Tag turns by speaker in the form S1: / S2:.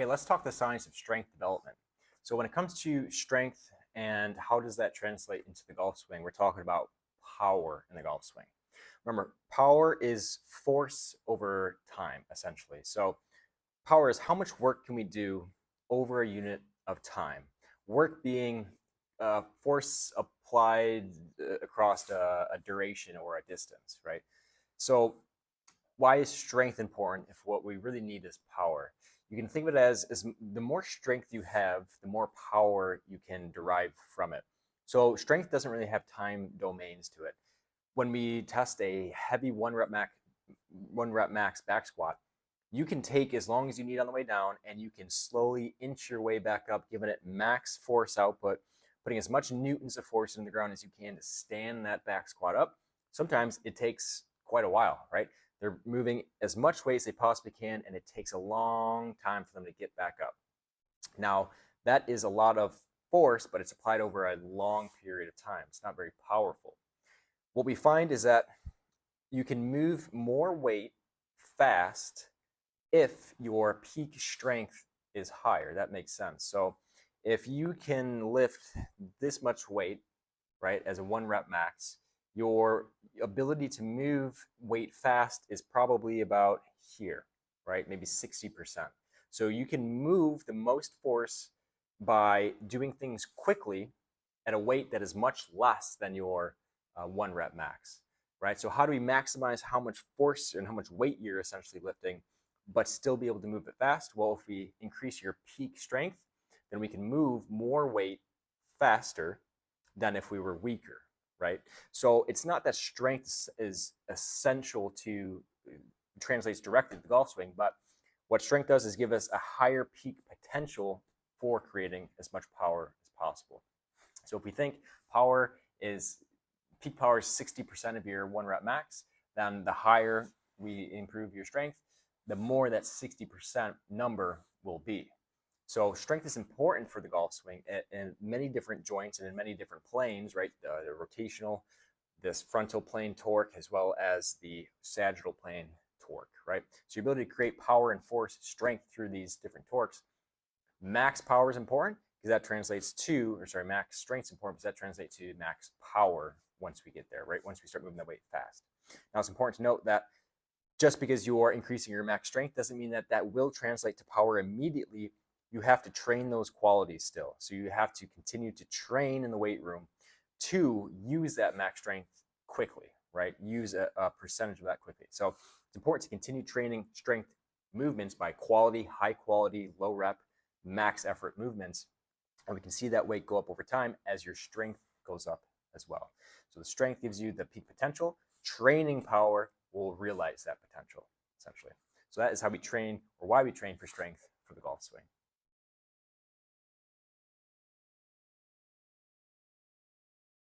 S1: Okay, let's talk the science of strength development. So when it comes to strength and how does that translate into the golf swing, we're talking about power in the golf swing. Remember, power is force over time, essentially. So power is how much work can we do over a unit of time. Work being force applied across a duration or a distance, right? So why is strength important if what we really need is power? You can think of it as the more strength you have, the more power you can derive from it. So strength doesn't really have time domains to it. When we test a heavy one rep max back squat, you can take as long as you need on the way down and you can slowly inch your way back up, giving it max force output, putting as much newtons of force in the ground as you can to stand that back squat up. Sometimes it takes quite a while, right? They're moving as much weight as they possibly can, and it takes a long time for them to get back up. Now, that is a lot of force, but it's applied over a long period of time. It's not very powerful. What we find is that you can move more weight fast if your peak strength is higher. That makes sense. So if you can lift this much weight, right, as a one rep max, your ability to move weight fast is probably about here, right? Maybe 60%. So you can move the most force by doing things quickly at a weight that is much less than your one rep max, right? So how do we maximize how much force and how much weight you're essentially lifting, but still be able to move it fast? Well, if we increase your peak strength, then we can move more weight faster than if we were weaker, right? So it's not that strength is essential to translates directly to the golf swing, but what strength does is give us a higher peak potential for creating as much power as possible. So if we think peak power is 60% of your one rep max, then the higher we improve your strength, the more that 60% number will be. So strength is important for the golf swing in many different joints and in many different planes, right? The rotational, this frontal plane torque, as well as the sagittal plane torque, right? So your ability to create power and force strength through these different torques. Max power is important because that translates to, max strength is important because that translates to max power once we get there, right? Once we start moving that weight fast. Now it's important to note that just because you are increasing your max strength doesn't mean that that will translate to power immediately. You have to train those qualities still. So you have to continue to train in the weight room to use that max strength quickly, right? Use a percentage of that quickly. So it's important to continue training strength movements by quality, high quality, low rep, max effort movements. And we can see that weight go up over time as your strength goes up as well. So the strength gives you the peak potential. Training power will realize that potential, essentially. So that is how we train, or why we train for strength for the golf swing.